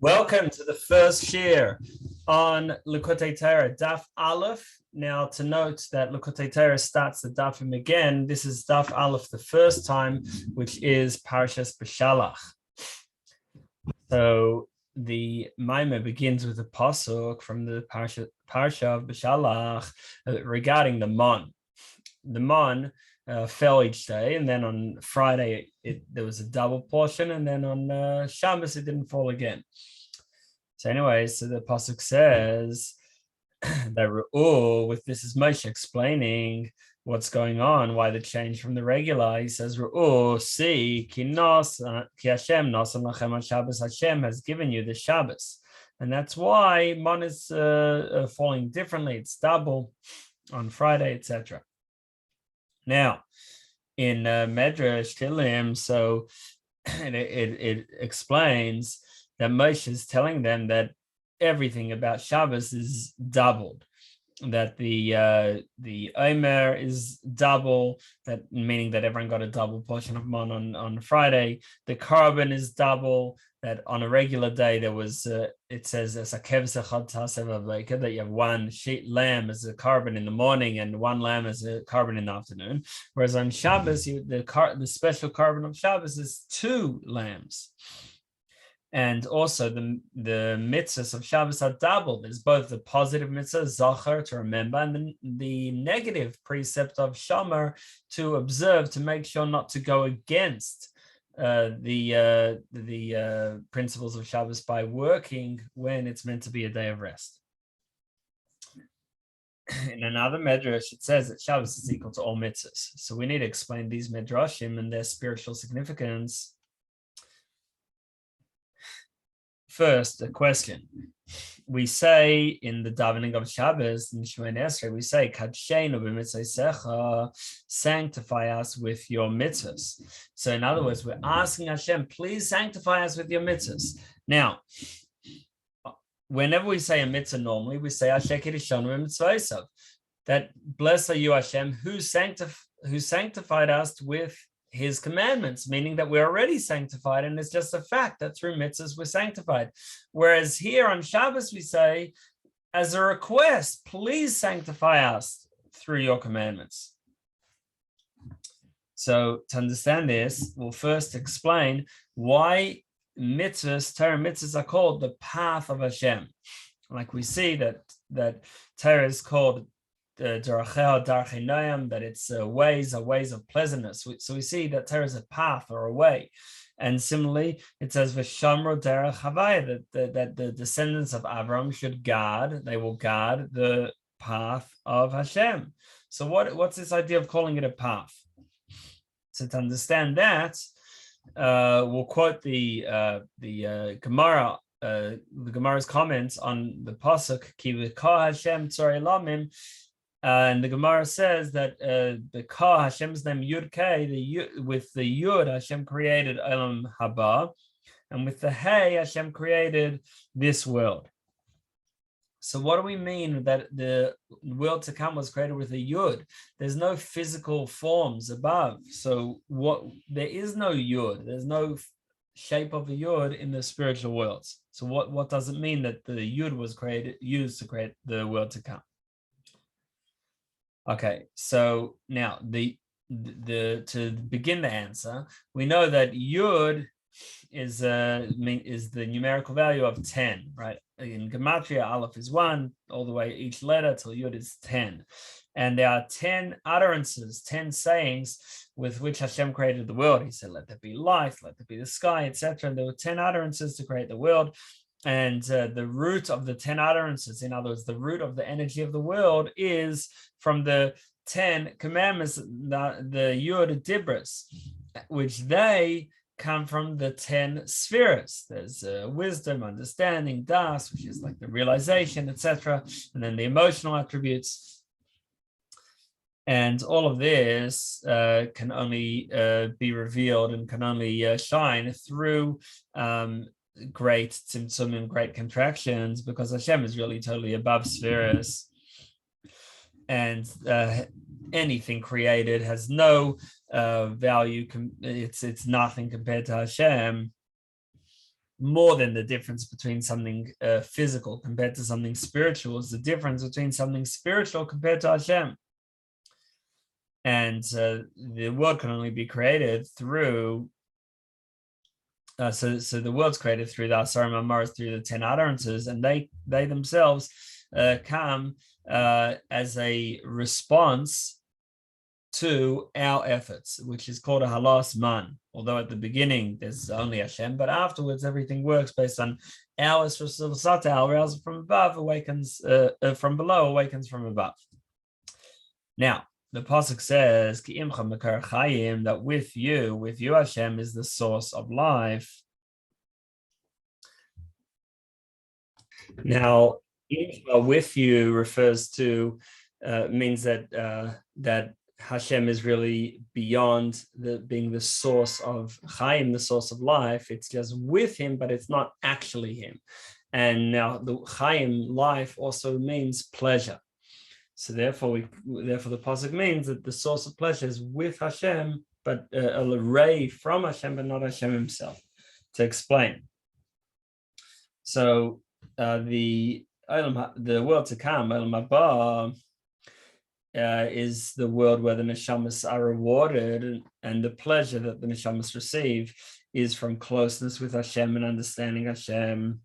Welcome to the first share on Likkutei Torah, Daf Aleph. Now, to note that Likkutei Torah starts the Dafim again. This is Daf Aleph the first time, which is Parashas Beshalach. So the Maimah begins with a pasuk from the Parasha of Beshalach regarding the mon. The mon fell each day, and then on Friday there was a double portion, and then on Shabbos it didn't fall again. So anyway, so the pasuk says that with this is Moshe explaining what's going on, why the change from the regular. He says, see, ki Hashem nos lachem Shabbos, Hashem has given you the Shabbos, and that's why mon is falling differently. It's double on Friday, etc. Now, in Medrash Tilim, so it explains that Moshe is telling them that everything about Shabbos is doubled, that the Omer is double, that meaning that everyone got a double portion of mon on Friday. The Korban is double, that on a regular day there was it says that you have one lamb as a Korban in the morning and one lamb as a Korban in the afternoon, whereas on Shabbos the special Korban of Shabbos is 2 lambs. And also the mitzvahs of Shabbos are double. There's both the positive mitzvah, zachar, to remember, and the negative precept of shomer, to observe, to make sure not to go against the principles of Shabbos by working when it's meant to be a day of rest. In another medrash, it says that Shabbos is equal to all mitzvahs. So we need to explain these medrashim and their spiritual significance. First, a question. We say in the davening of Shabbos, in Shmerling, we say, kadshenu bמצותיך, sanctify us with your mitzvahs. So in other words, we're asking Hashem, please sanctify us with your mitzvahs. Now, whenever we say a mitzvah normally, we say, kdshenu bמצותיו, that blessed are you, Hashem, who sanctified us with his commandments, meaning that we're already sanctified, and it's just a fact that through mitzvahs we're sanctified. Whereas here on Shabbos we say, as a request, please sanctify us through your commandments. So to understand this, we'll first explain why mitzvahs, Torah mitzvahs, are called the path of Hashem. Like we see that Torah is called that its ways are ways of pleasantness. So we see that Torah is a path or a way. And similarly, it says v'shamro derech havaya, that the descendants of Avram they will guard the path of Hashem. So what's this idea of calling it a path? So to understand that, we'll quote the Gemara, the Gemara's comments on the pasuk ki v'ka Hashem tzorei lamim. And the Gemara says that the Ka, Hashem's name Yud K, with the Yud, Hashem created Olam Haba, and with the Hey, Hashem created this world. So what do we mean that the world to come was created with a Yud? There's no physical forms above. So there is no Yud. There's no shape of a Yud in the spiritual worlds. So what does it mean that the Yud was used to create the world to come? Okay, so now to begin the answer, we know that Yud is the numerical value of 10, right? In Gematria, Aleph is 1, all the way each letter till Yud is 10. And there are 10 utterances, 10 sayings with which Hashem created the world. He said, let there be light, let there be the sky, etc. And there were 10 utterances to create the world. And the root of the 10 utterances, in other words, the root of the energy of the world, is from the 10 commandments, the Yud Dibras, which they come from the 10 spheres. There's wisdom, understanding, das, which is like the realization, etc., and then the emotional attributes. And all of this can only be revealed and can only shine through great Tzimtzum and great contractions, because Hashem is really totally above spheres, and anything created has no value. It's nothing compared to Hashem. more than the difference between something physical compared to something spiritual is the difference between something spiritual compared to Hashem. And the world can only be created through, so the world's created through the Asarim Amaras, through the 10 utterances, and they themselves come as a response to our efforts, which is called a halas man. Although at the beginning there's only Hashem, but afterwards everything works based on ours from above awakens from below awakens from above. Now the pasuk says that with you Hashem is the source of life. Now with you refers to means that Hashem is really beyond being the source of Chaim, the source of life. It's just with him, but it's not actually him. And now the Chaim, life, also means pleasure. So therefore the pasuk means that the source of pleasure is with Hashem, but a ray from Hashem, but not Hashem himself. To explain, so the world to come, Olam Haba, is the world where the neshamas are rewarded, and the pleasure that the neshamas receive is from closeness with Hashem and understanding Hashem.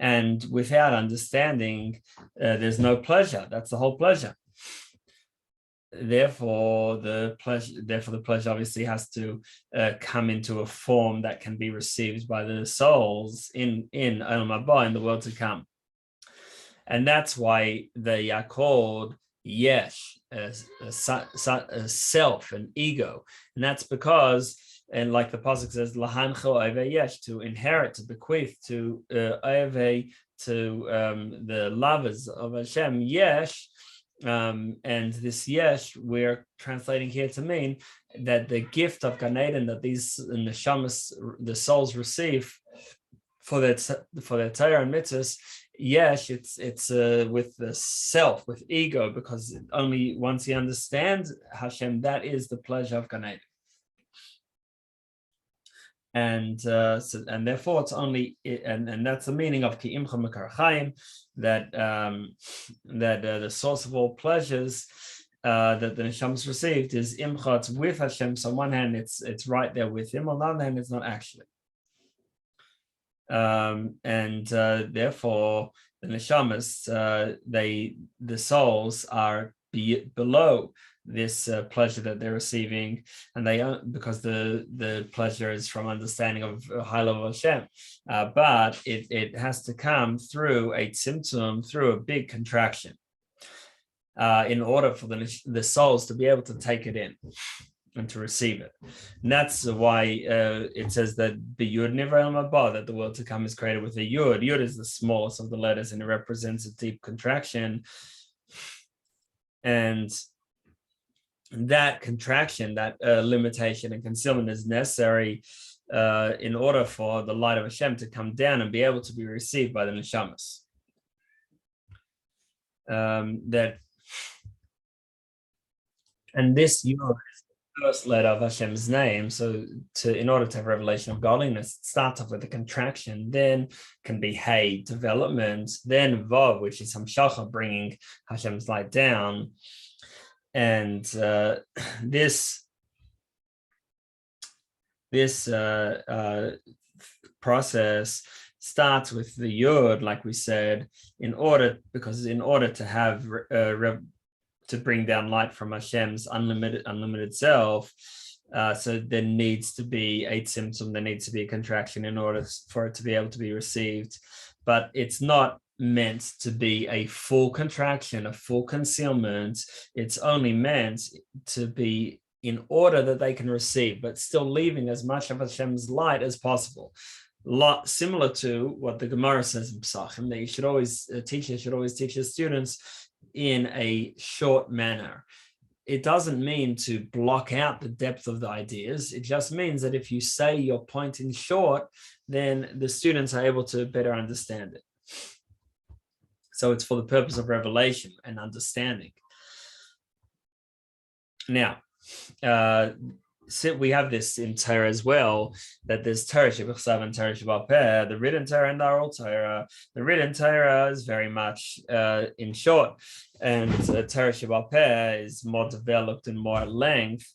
And without understanding, there's no pleasure. That's the whole pleasure. Therefore, the pleasure obviously has to come into a form that can be received by the souls in Olam Haba, in the world to come. And that's why they are called yesh, a self, an ego. And that's because, and like the pasuk says, lahancho ove yesh, to inherit, to bequeath, to ove, to the lovers of Hashem, yesh. And this yesh we're translating here to mean that the gift of Gan Eden that these neshamas, the souls, receive for their Torah and mitzvahs, yes, it's with the self, with ego, because only once he understands Hashem, that is the pleasure of Gan Eden. And and therefore it's only, and that's the meaning of ki imcha mekar chaim, that the source of all pleasures that the neshamas received is imcha, it's with Hashem. So on one hand it's right there with him, on the other hand it's not actually. Therefore the neshamas, the souls are below this pleasure that they're receiving, and because the pleasure is from understanding of a high level of Hashem, but it has to come through a tzimtzum, through a big contraction, in order for the souls to be able to take it in and to receive it. And that's why it says that the yud nivra olam haba, that the world to come is created with a yud. Yud is the smallest of the letters, and it represents a deep contraction. And that contraction, that limitation and concealment is necessary in order for the light of Hashem to come down and be able to be received by the neshamas. And this yud is the first letter of Hashem's name. So in order to have revelation of godliness, it starts off with a contraction, then can be hey, development, then vav, which is hamshacha, bringing Hashem's light down. And this process starts with the yud, like we said, in order to have to bring down light from Hashem's unlimited self. So there needs to be a tzimtzum, there needs to be a contraction in order for it to be able to be received. But it's not meant to be a full contraction, a full concealment. It's only meant to be in order that they can receive, but still leaving as much of Hashem's light as possible. Similar to what the Gemara says in Pesachim, that you should always, a teacher should always teach his students in a short manner. It doesn't mean to block out the depth of the ideas. It just means that if you say your point in short, then the students are able to better understand it. So it's for the purpose of revelation and understanding. Now, we have this in Torah as well, that there's Torah Shebechsav and Torah Shebal Peh, the written Torah and the oral Torah. The written Torah is very much in short, and Torah Shebal Peh is more developed and more at length.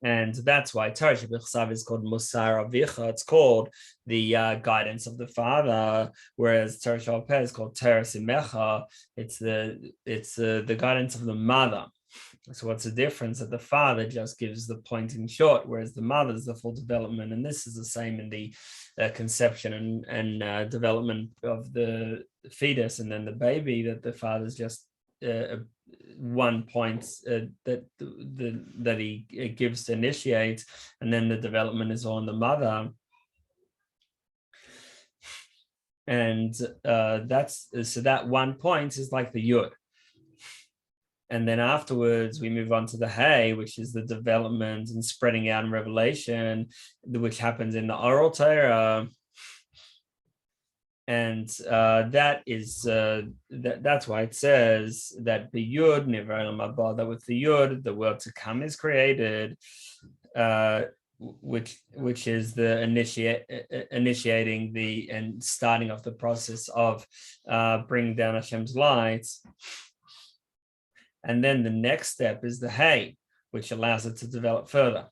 And that's why Torah Shebechsav is called Musar Avicha. It's called the guidance of the father, whereas Torah Shebal Peh is called Torah Simecha. It's the guidance of the mother. So what's the difference? That the father just gives the point in short, whereas the mother is the full development. And this is the same in the conception and development of the fetus and then the baby, that the father's just one point that he gives to initiate, and then the development is all in the mother. And that one point is like the yud. And then afterwards, we move on to the hay, which is the development and spreading out in revelation, which happens in the oral Torah. And that is that's why it says that the yud nivra, that with the yud, the world to come is created, which is the initiating the and starting of the process of bringing down Hashem's light. And then the next step is the hay, which allows it to develop further.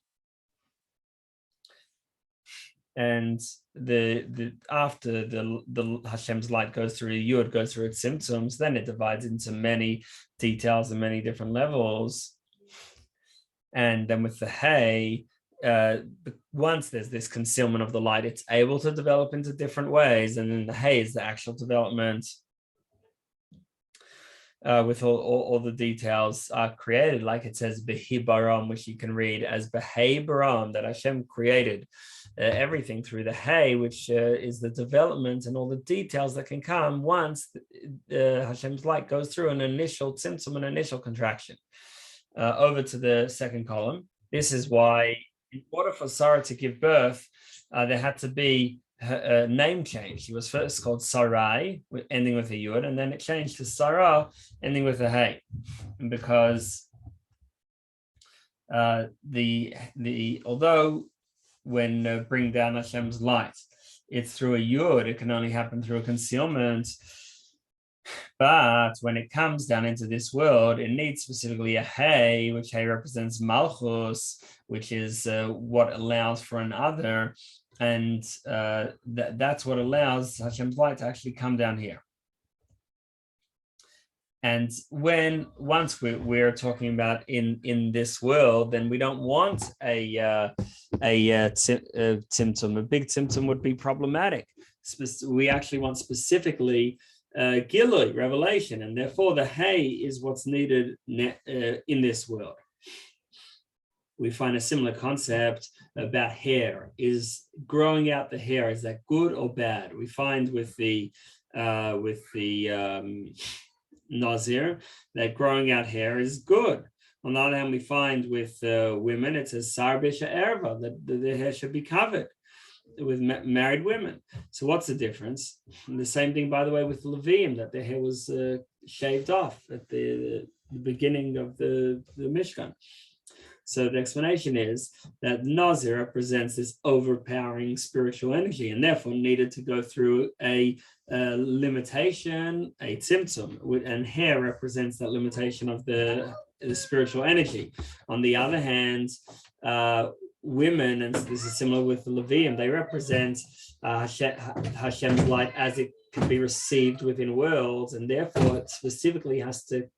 And after the Hashem's light goes through the yud, goes through its symptoms, then it divides into many details and many different levels. And then with the hay, once there's this concealment of the light, it's able to develop into different ways. And then the hay is the actual development. With all the details are created, like it says Behi Baram, which you can read as Behei Baram, that Hashem created everything through the hay, which is the development and all the details that can come once Hashem's light goes through an initial tzimtzum, an initial contraction. Over to the second column. This is why, in order for Sarah to give birth, there had to be her name change. She was first called Sarai, ending with a yud, and then it changed to Sarah, ending with a hey, because although when bring down Hashem's light, it's through a yud, it can only happen through a concealment. But when it comes down into this world, it needs specifically a hey, which hey represents Malchus, which is what allows for an other. And that's what allows Hashem's light to actually come down here. And once we're talking about in this world, then we don't want a tzimtzum. A big tzimtzum would be problematic. We actually want specifically gilui, revelation, and therefore the hay is what's needed in this world. We find a similar concept about hair. Is growing out the hair, is that good or bad? We find with the Nazir that growing out hair is good. On the other hand, we find with women, it says Sar Bisha Erva, that the hair should be covered with married women. So what's the difference? And the same thing, by the way, with Levim, that their hair was shaved off at the beginning of the Mishkan. So the explanation is that Nazir represents this overpowering spiritual energy, and therefore needed to go through a limitation, a tzimtzum, and hair represents that limitation of the spiritual energy. On the other hand, women, and this is similar with the Levium, they represent Hashem's light as it can be received within worlds, and therefore it specifically has to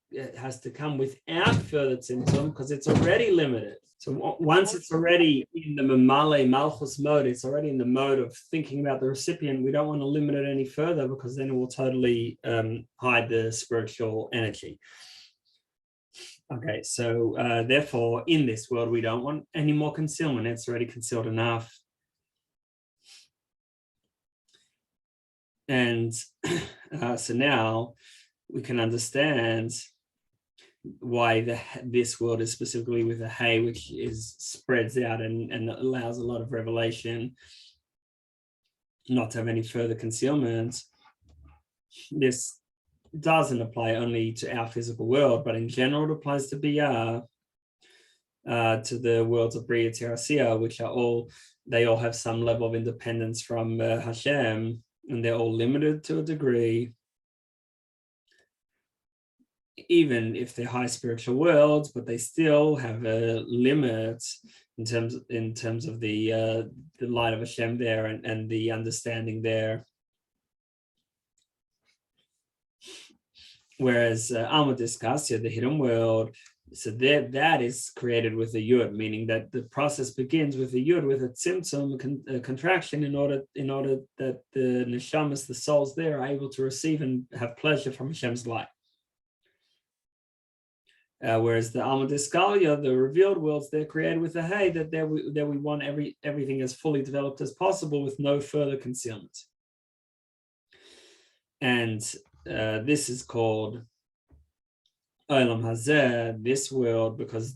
come without further tzimtzum because it's already limited. So once it's already in the Mamale Malchus mode, it's already in the mode of thinking about the recipient. We don't want to limit it any further because then it will totally hide the spiritual energy. Okay, so therefore, in this world, we don't want any more concealment. It's already concealed enough. And so now we can understand why this world is specifically with a hay, which spreads out and allows a lot of revelation, not to have any further concealment. This doesn't apply only to our physical world, but in general it applies to Biyah. to the worlds of Bria Terasiya, which they all have some level of independence from Hashem, and they're all limited to a degree, even if they're high spiritual worlds, but they still have a limit in terms of the light of Hashem there and the understanding there. Whereas Alma Discassia, the hidden world, so that is created with a yud, meaning that the process begins with a yud, with a tzimtzum, a contraction, in order that the neshamas, the souls there, are able to receive and have pleasure from Hashem's light. Whereas the Alma Discalia, the revealed worlds, they're created with a hey, that we want everything as fully developed as possible with no further concealment. And this is called Olam Hazeh, this world, because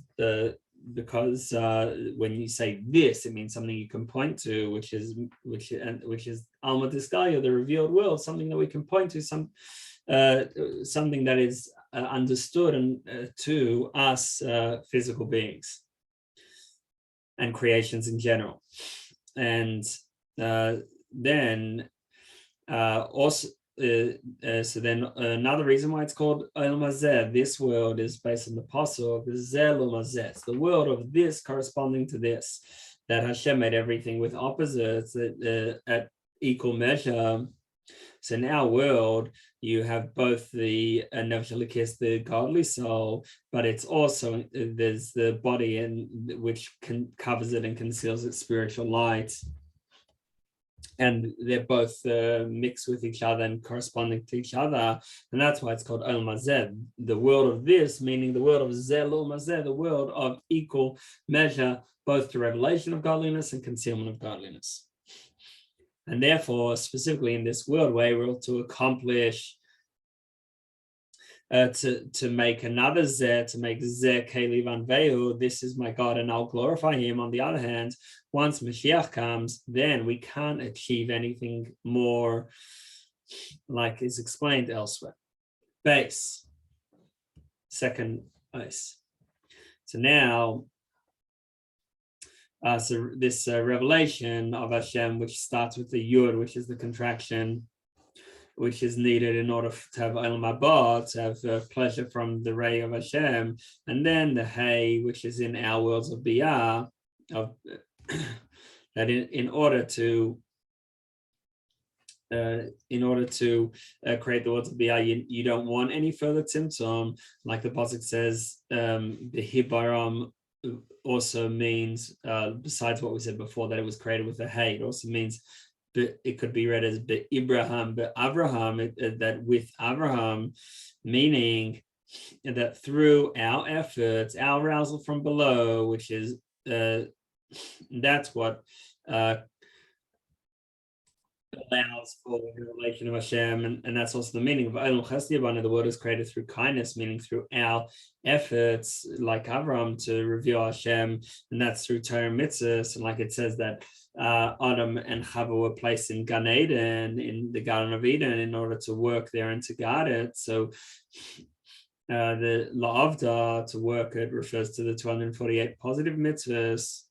when you say this, it means something you can point to, which is Alma Discalia, the revealed world, something that we can point to, something that is understood and to us physical beings and creations in general. And then also. So then another reason why it's called Olam Hazeh, this world, is based on the pasuk, it's the world of this corresponding to this, that Hashem made everything with opposites at equal measure. So in our world, you have both the nefesh elikis, the godly soul, but it's also, there's the body which covers it and conceals its spiritual light. And they're both mixed with each other and corresponding to each other. And that's why it's called Olam Hazeh, the world of this, meaning the world of Zeh Olam Hazeh, the world of equal measure, both to revelation of godliness and concealment of godliness. And therefore, specifically in this world, we're able to accomplish to make another Zeh, to make Zeh Keli Vanvehu, this is my God and I'll glorify him. On the other hand, once Mashiach comes, then we can't achieve anything more, like is explained elsewhere. Base, second base. So now, so this revelation of Hashem, which starts with the Yud, which is the contraction, which is needed in order to have Olam Haba, to have pleasure from the ray of Hashem, and then the Hey, which is in our worlds of Biyah, that in order to create the worlds of Biyah, you don't want any further Tzimtzum, like the pasuk says. The Hibaram also means, besides what we said before, that it was created with a Hey, it also means. But it could be read as Abraham, that with Abraham, meaning that through our efforts, our arousal from below, which is that's what allows for the relation of Hashem, and that's also the meaning of Olam Chesed. The word is created through kindness, meaning through our efforts, like Abraham, to reveal Hashem, and that's through Torah and mitzvahs. And like it says that Adam and Chava were placed in Gan Eden, in the Garden of Eden, in order to work there and to guard it. So the La'avda, to work it, refers to the 248 positive mitzvahs,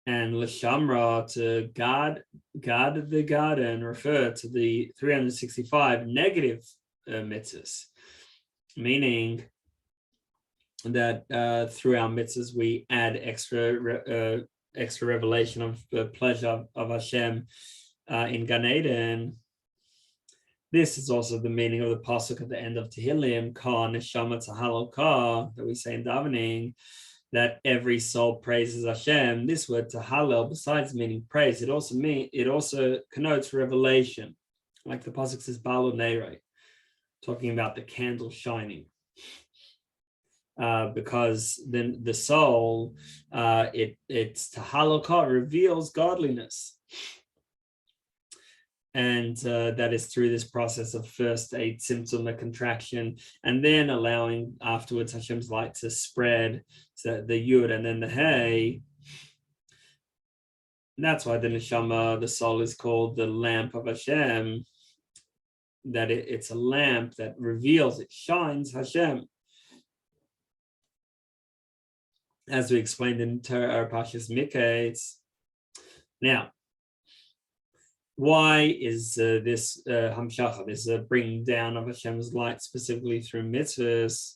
and L'Shamra, to guard the garden, refer to the 365 negative mitzvahs, meaning that through our mitzvahs we add extra revelation of the pleasure of Hashem in Gan Eden. This is also the meaning of the pasuk at the end of Tehillim, Ka Neshama Tahalal Ka, that we say in davening, that every soul praises Hashem. This word Tahalal, besides meaning praise, it also connotes revelation, like the pasuk says Balu Neirei, talking about the candle shining. Because then the soul, it's Tahalakah, reveals godliness, and that is through this process of first a Tzimtzum, a contraction, and then allowing afterwards Hashem's light to spread, so the Yud and then the Hey. And that's why the Neshama, the soul, is called the lamp of Hashem, that it's a lamp that reveals, it shines Hashem. as we explained in Torah Parshas Miketz. Now, why is this hamshacha, this bringing down of Hashem's light specifically through mitzvahs?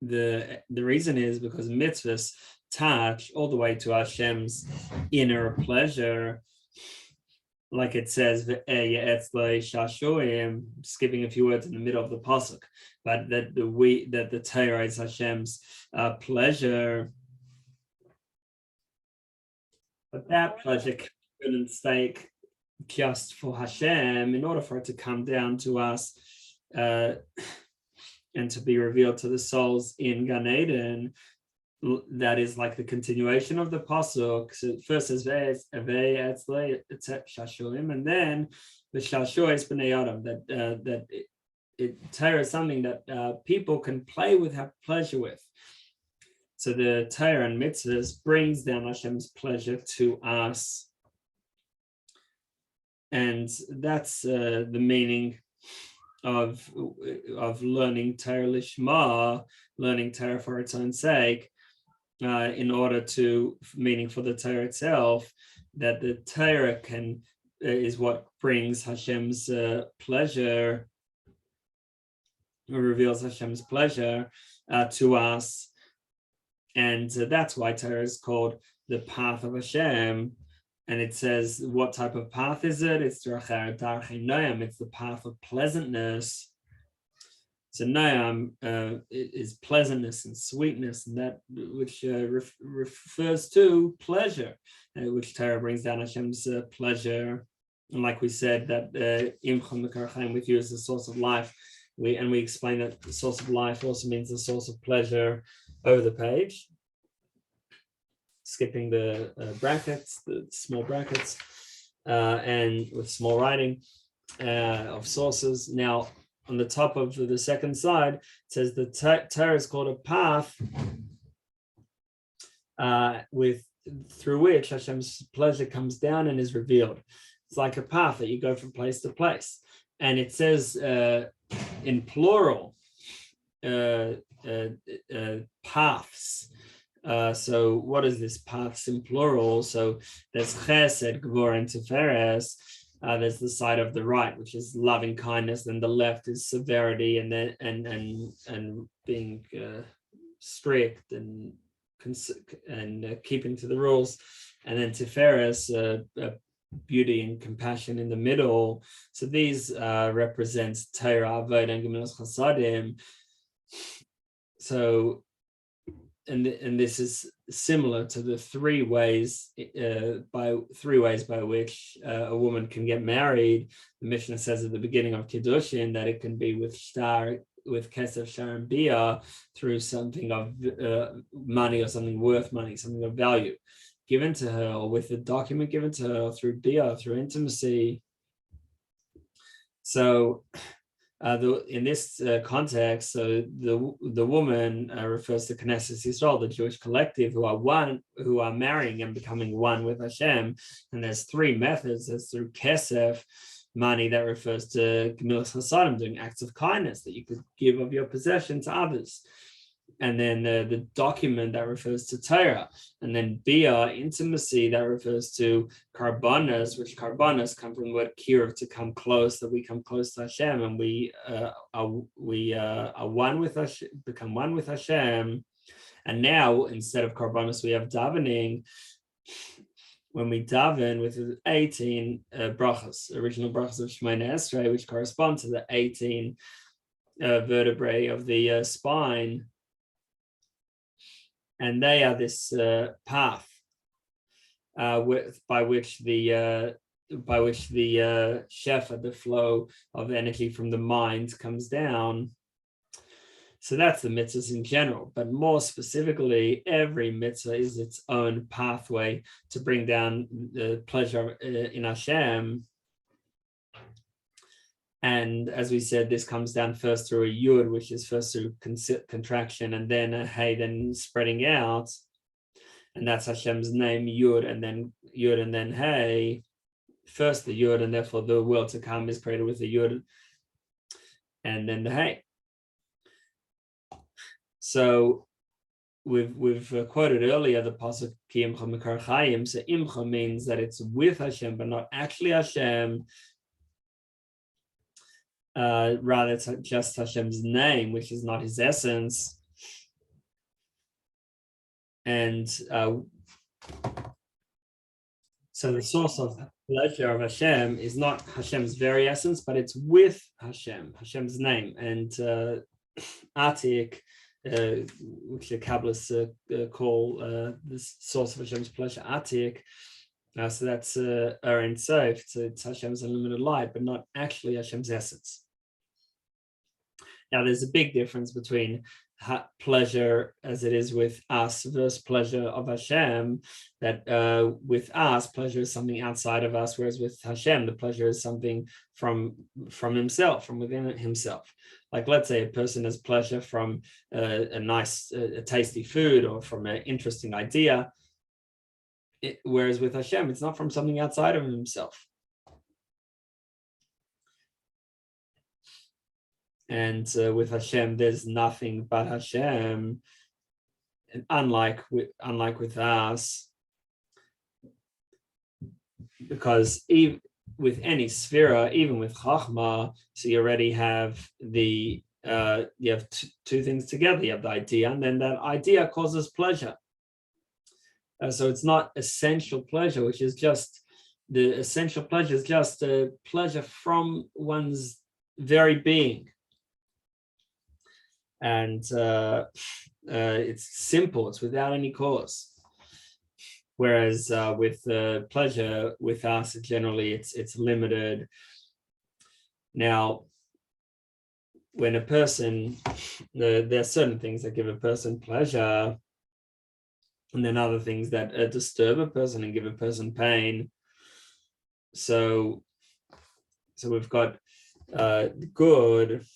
The reason is because mitzvahs touch all the way to Hashem's inner pleasure, like it says, skipping a few words in the middle of the pasuk, but that the Torah is Hashem's pleasure, but that pleasure couldn't stay just for Hashem. In order for it to come down to us and to be revealed to the souls in Gan Eden, that is like the continuation of the pasuk. So first says and then the shashois b'nei adam, that Torah is something that people can play with, have pleasure with. So the Torah and mitzvahs brings down Hashem's pleasure to us, and that's the meaning of learning Torah lishma, learning Torah for its own sake. In order to, meaning for the Torah itself, that the Torah is what brings Hashem's pleasure, or reveals Hashem's pleasure to us, and that's why Torah is called the path of Hashem. And it says, what type of path is it? It's the path of pleasantness. So Noam is pleasantness and sweetness, and that which refers to pleasure, which Torah brings down Hashem's pleasure. And like we said, that with you as the source of life, we explain that the source of life also means the source of pleasure over the page, skipping the brackets, the small brackets, and with small writing of sources. Now, on the top of the second side, it says the Torah is called a path through which Hashem's pleasure comes down and is revealed. It's like a path that you go from place to place. And it says in plural, paths. So what is this, paths in plural? So there's chesed, gvur, and tiferes. There's the side of the right, which is loving kindness, and the left is severity, and then and being strict and keeping to the rules, and then tiferes, beauty and compassion in the middle. So these represents Torah, Avodah, and Gemilas Chasadim. So, and this is similar to the three ways by which a woman can get married. The Mishnah says at the beginning of Kiddushin that it can be with shtar, with kesef, shtar, and bia, through something of money, or something worth money, something of value given to her, or with a document given to her, through bia, through intimacy. So in this context, so the woman refers to Knesset Yisrael, the Jewish collective, who are marrying and becoming one with Hashem. And there's three methods. There's through kesef, money, that refers to Gemilas Chasadim, doing acts of kindness that you could give of your possession to others. And then the document, that refers to Torah. And then bia, intimacy, that refers to karbanas, which karbanas come from the word kirov, to come close, that we come close to Hashem, and we are one with Hashem, become one with Hashem. And now, instead of karbanas, we have davening. When we daven with 18 brachas, original brachas of Shemona Esrei, which correspond to the 18 vertebrae of the spine. And they are this path by which the shefa, the flow of energy from the mind, comes down. So that's the mitzvahs in general, but more specifically, every mitzvah is its own pathway to bring down the pleasure in Hashem. And as we said, this comes down first through a yud, which is first through contraction, and then a hey, then spreading out. And that's Hashem's name, yud, and then hey. First the yud, and therefore the world to come is created with the yud, and then the hey. So we've quoted earlier the pasuk Ki imcha mikar chayim. So imcha means that it's with Hashem, but not actually Hashem. Rather, it's just Hashem's name, which is not his essence. And so the source of pleasure of Hashem is not Hashem's very essence, but it's with Hashem's name. And Atik, which the Kabbalists call the source of Hashem's pleasure, Atik. So that's Ein Sof, it's Hashem's unlimited light, but not actually Hashem's essence. Now, there's a big difference between pleasure as it is with us versus pleasure of Hashem, that with us, pleasure is something outside of us, whereas with Hashem, the pleasure is something from himself, from within himself. Like, let's say a person has pleasure from a nice, tasty food or from an interesting idea, whereas with Hashem, it's not from something outside of himself. And with Hashem, there's nothing but Hashem. And unlike with us, because even with any sphera, even with Chachma, so you already have you have two things together. You have the idea, and then that idea causes pleasure. So it's not essential pleasure, which is just the essential pleasure is just a pleasure from one's very being. And it's simple, it's without any cause. Whereas with pleasure with us, generally it's limited. Now, when a person, there are certain things that give a person pleasure, and then other things that disturb a person and give a person pain. So we've got good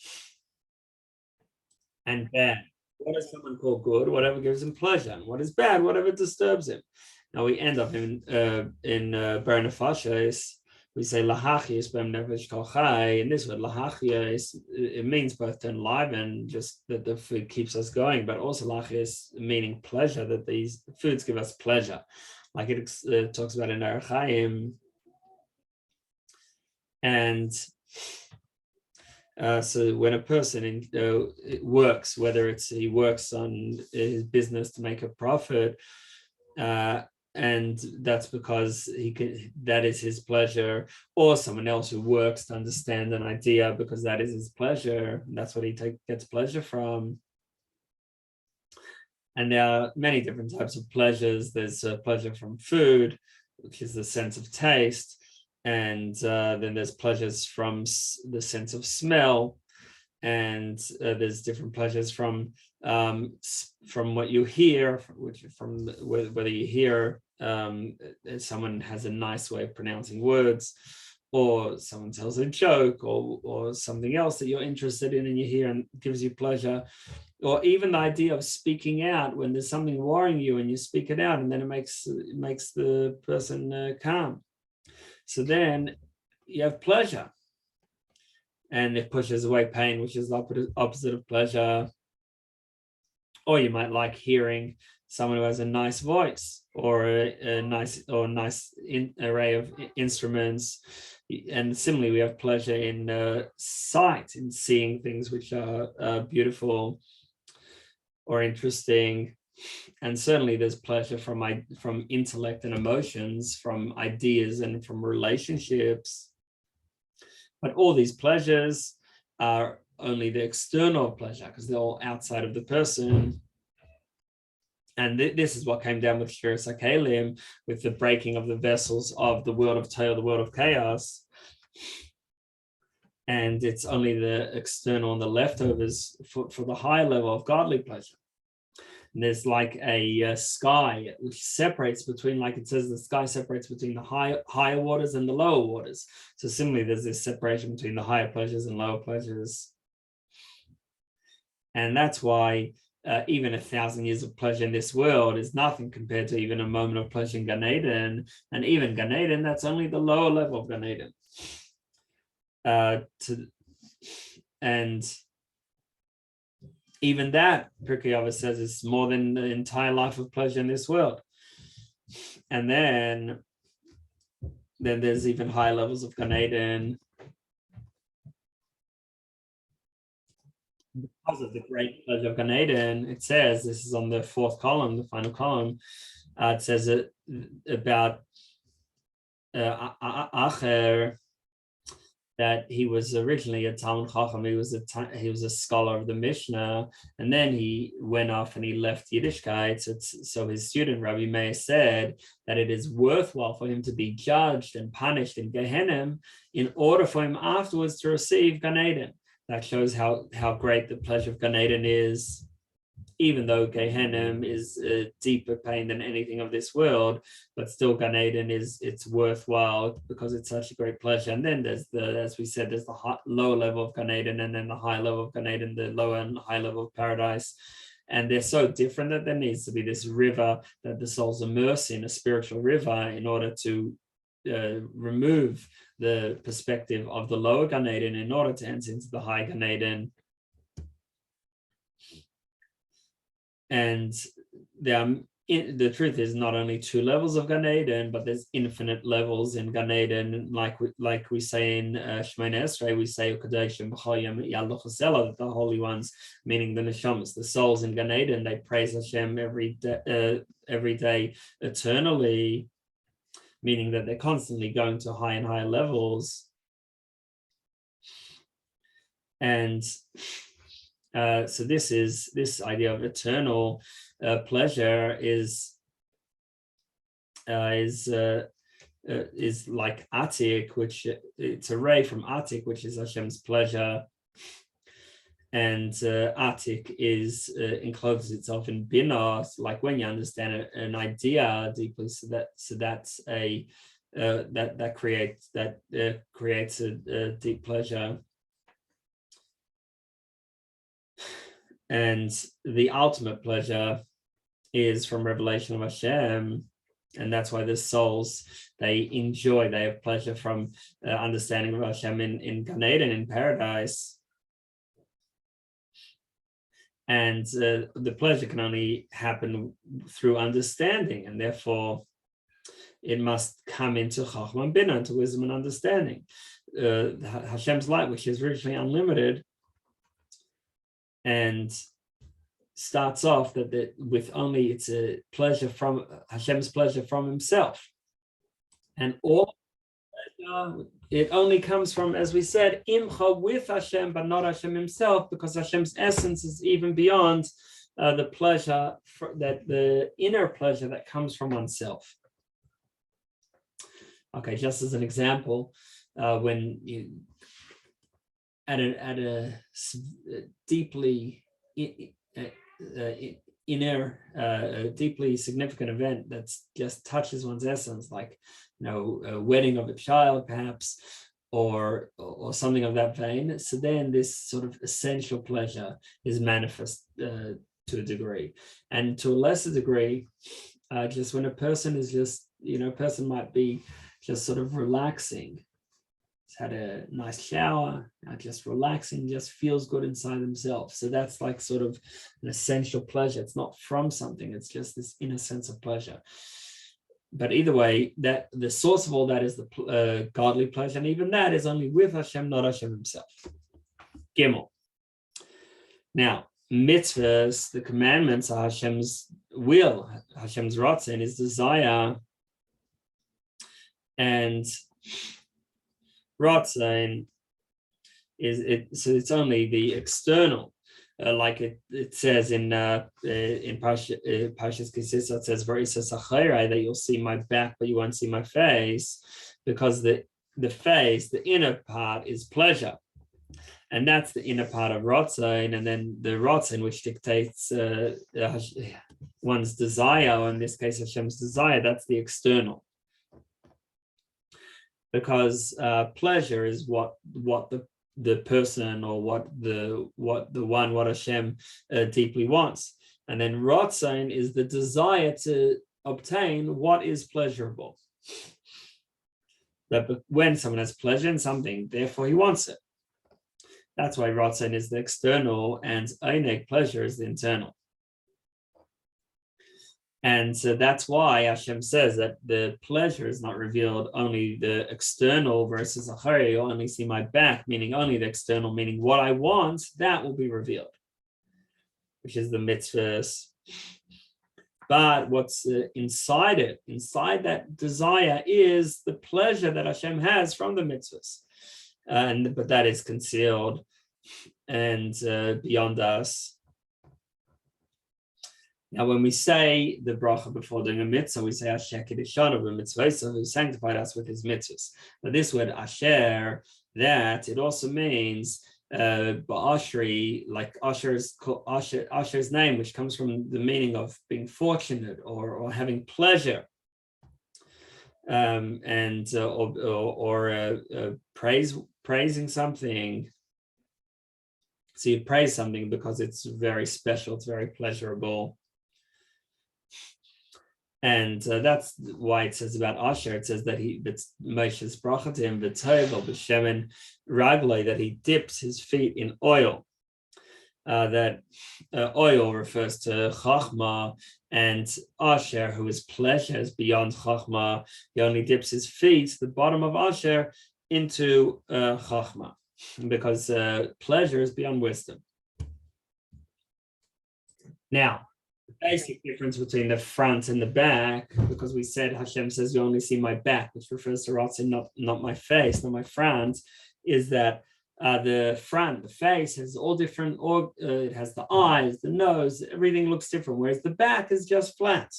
and bad. What does someone call good? Whatever gives him pleasure. And what is bad? Whatever disturbs him. Now we end up in Ber Nefashos. We say lahachis b'em nefesh kol chai, and this word lahachia it means both to enliven, just that the food keeps us going, but also lachis meaning pleasure, that these foods give us pleasure, like it talks about in Orach Chaim. And so when a person works, whether he works on his business to make a profit, and that's because that is his pleasure, or someone else who works to understand an idea because that is his pleasure, and that's what he gets pleasure from. And there are many different types of pleasures. There's pleasure from food, which is the sense of taste. And then there's pleasures from the sense of smell, and there's different pleasures from what you hear, from whether you hear someone has a nice way of pronouncing words, or someone tells a joke, or something else that you're interested in and you hear and gives you pleasure, or even the idea of speaking out when there's something worrying you and you speak it out, and then it makes the person calm. So then you have pleasure, and it pushes away pain, which is the opposite of pleasure. Or you might like hearing someone who has a nice voice, or a nice array of instruments. And similarly, we have pleasure in sight, in seeing things which are beautiful or interesting. And certainly there's pleasure from intellect and emotions, from ideas and from relationships. But all these pleasures are only the external pleasure, because they're all outside of the person. And this is what came down with Shiras HaKelim, with the breaking of the vessels of the world of Toil, the world of chaos. And it's only the external and the leftovers for the higher level of godly pleasure. And there's like a sky which separates between, like it says, the sky separates between the higher waters and the lower waters. So similarly, there's this separation between the higher pleasures and lower pleasures. And that's why even 1,000 years of pleasure in this world is nothing compared to even a moment of pleasure in Gan Eden. And even Gan Eden, that's only the lower level of Gan Eden. And even that, Pirkei Avos says, is more than the entire life of pleasure in this world. And then there's even higher levels of Gan Eden. Because of the great pleasure of Gan Eden, it says, this is on the fourth column, the final column, it says about Acher, that he was originally a Talmud Chacham. He was a scholar of the Mishnah, and then he went off and he left Yiddishkeit. So his student Rabbi Meir said that it is worthwhile for him to be judged and punished in Gehenna in order for him afterwards to receive Gan Eden. That shows how great the pleasure of Gan Eden is. Even though Gehenna is a deeper pain than anything of this world, but still Gan Eden it's worthwhile because it's such a great pleasure. And then there's as we said, there's the lower level of Gan Eden, and then the high level of Gan Eden, the lower and high level of paradise. And they're so different that there needs to be this river that the souls immerse in, a spiritual river, in order to remove the perspective of the lower Gan Eden in order to enter into the high Gan Eden. And the truth is, not only two levels of Gan Eden, but there's infinite levels in Gan Eden. Like we say in Shemona Esrei, we say that the holy ones, meaning the neshamas, the souls in Gan Eden, they praise Hashem every day eternally, meaning that they're constantly going to higher and higher levels. And so this idea of eternal pleasure is like Attic, which it's a ray from Attic, which is Hashem's pleasure, and Attic is encloses itself in Bina, like when you understand an idea deeply. So that's a that creates a deep pleasure. And the ultimate pleasure is from revelation of Hashem, and that's why the souls, they have pleasure from understanding of Hashem in Gan Eden, in paradise. And the pleasure can only happen through understanding, and therefore it must come into Chachma and Bina, into wisdom and understanding. Hashem's light, which is richly unlimited, and starts off with only it's a pleasure from Hashem's pleasure from himself, and all pleasure, it only comes from, as we said, imcha, with Hashem, but not Hashem himself, because Hashem's essence is even beyond the pleasure the inner pleasure that comes from oneself. Okay, just as an example, when you at a deeply inner, deeply significant event that just touches one's essence, like a wedding of a child, perhaps, or something of that vein. So then this sort of essential pleasure is manifest to a degree, and to a lesser degree, just when a person is just, a person might be just sort of relaxing. Had a nice shower, just relaxing, just feels good inside themselves. So that's like sort of an essential pleasure. It's not from something, it's just this inner sense of pleasure. But either way, that the source of all that is the godly pleasure, and even that is only with Hashem, not Hashem himself. Gimel. Now, mitzvahs, the commandments, are Hashem's will, Hashem's ratzon, his desire, and ratzon is it. So it's only the external, like it says in Parshas Kisisa, it says that you'll see my back, but you won't see my face, because the face, the inner part, is pleasure, and that's the inner part of ratzon. And then the ratzon, which dictates one's desire, or in this case Hashem's desire, that's the external. Because pleasure is what the person, or what Hashem deeply wants, and then ratzon is the desire to obtain what is pleasurable. That when someone has pleasure in something, therefore he wants it. That's why Ratzon is the external and Oneg, pleasure, is the internal. And so that's why Hashem says that the pleasure is not revealed, only the external versus Achari, you'll only see my back, meaning only the external, meaning what I want, that will be revealed, which is the mitzvahs. But what's inside it, inside that desire, is the pleasure that Hashem has from the mitzvahs. But that is concealed and beyond us. Now, when we say the bracha before doing a mitzvah, we say Asher kiddushanu b'mitzvotov, who sanctified us with his mitzvahs. But this word Asher, that it also means ba'ashri, like Asher's name, which comes from the meaning of being fortunate or having pleasure, praising something. So you praise something because it's very special, it's very pleasurable. And that's why it says about Asher, it says that Moshe's bracha to him, b'shemen ragloi, that he dips his feet in oil. That oil refers to Chachma, and Asher, who is pleasure, is beyond Chachma. He only dips his feet, the bottom of Asher, into Chachma, because pleasure is beyond wisdom. Now, the basic difference between the front and the back, because we said Hashem says you only see my back, which refers to Ratzon, not my face, not my front, is that the front, the face, has all different, it has the eyes, the nose, everything looks different, whereas the back is just flat.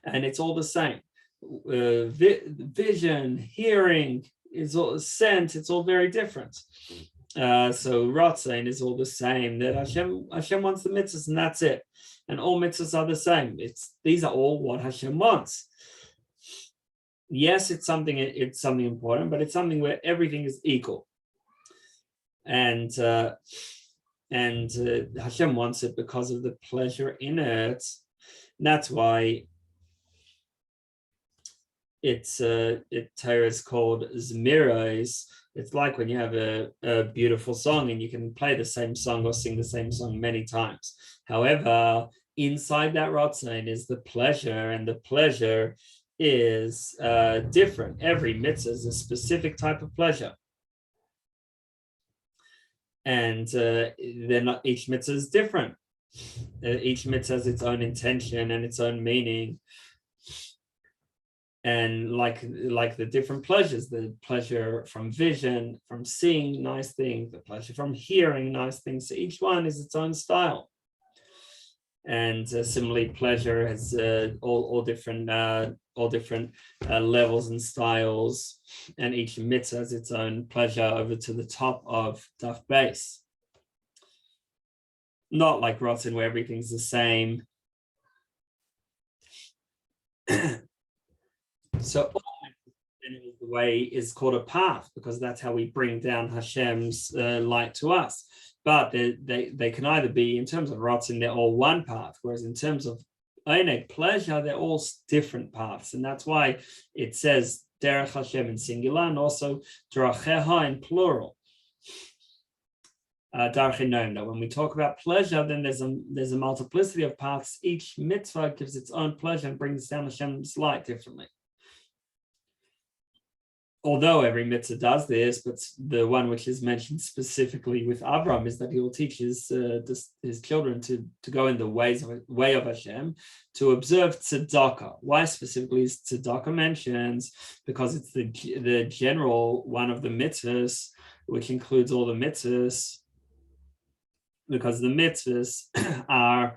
And it's all the same. Vision, hearing, is all scent, it's all very different. So Ratzon is all the same, that Hashem wants the mitzvahs and that's it. And all mitzvahs are the same. These are all what Hashem wants. Yes, it's something important, but it's something where everything is equal. And Hashem wants it because of the pleasure in it. And that's why Torah is called Zmiros. It's like when you have a beautiful song and you can play the same song or sing the same song many times. However, inside that Ratzon is the pleasure, and the pleasure is different. Every mitzvah is a specific type of pleasure. And each mitzvah is different. Each mitzvah has its own intention and its own meaning. And like the different pleasures, the pleasure from vision, from seeing nice things, the pleasure from hearing nice things, so each one is its own style. And similarly, pleasure has all different levels and styles, and each mitzvah has its own pleasure over to the top of daf base. Not like Ratzon, where everything's the same. So the way is called a path, because that's how we bring down Hashem's light to us. But they can either be, in terms of Ratzon, they're all one path, whereas in terms of Oneg, pleasure, they're all different paths. And that's why it says Derech Hashem in singular, and also Dracheha in plural. When we talk about pleasure, then there's a multiplicity of paths. Each mitzvah gives its own pleasure and brings down Hashem's light differently. Although every mitzvah does this, but the one which is mentioned specifically with Abraham is that he will teach his children to go in the way of Hashem, to observe tzedakah. Why specifically is tzedakah mentioned? Because it's the general one of the mitzvahs, which includes all the mitzvahs. Because the mitzvahs are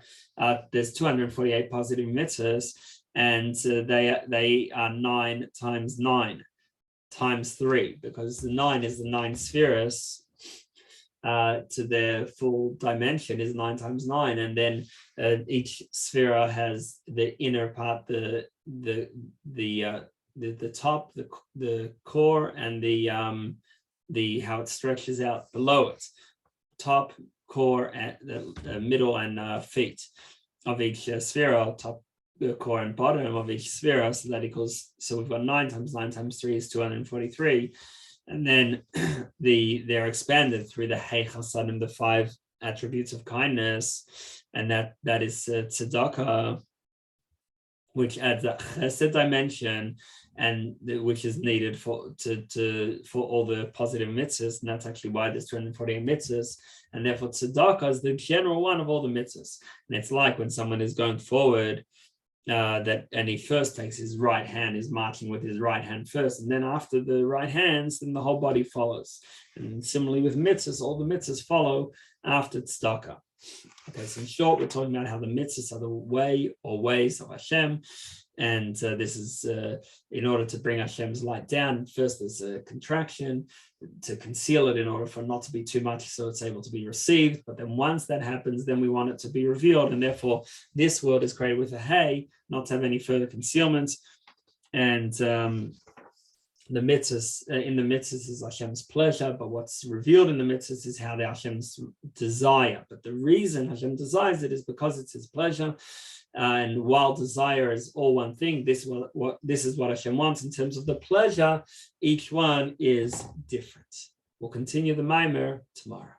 there's 248 positive mitzvahs, and they are 9 times 9. Times 3, because the 9 is the 9 spheres to their full dimension is 9 times 9, and then each sphere has the inner part, the top, the core, and the how it stretches out below it, top, core, and the middle and feet of each sphere, top, the core and bottom of each sphere, so that equals, so we've got 9 times 9 times 3 is 243, And then they're expanded through the Hey Chasadim, the 5 attributes of kindness, and that is tzedakah, which adds that chesed dimension, and which is needed for all the positive mitzvahs, and that's actually why there's 248 mitzvahs, and therefore tzedakah is the general one of all the mitzvahs. And it's like when someone is going forward, and he first takes his right hand, is marching with his right hand first, and then after the right hands, then the whole body follows. And similarly with mitzvahs, all the mitzvahs follow after tzedakah. Okay, so in short, we're talking about how the mitzvahs are the way or ways of Hashem, and this is in order to bring Hashem's light down. First, there's a contraction to conceal it in order for it not to be too much, so it's able to be received. But then once that happens, then we want it to be revealed, and therefore this world is created with a hey, not to have any further concealment. And the mitzvahs, in the mitzvahs is Hashem's pleasure, but what's revealed in the mitzvahs is how the Hashem's desire. But the reason Hashem desires it is because it's his pleasure. And while desire is all one thing, this is what Hashem wants in terms of the pleasure. Each one is different. We'll continue the Maimer tomorrow.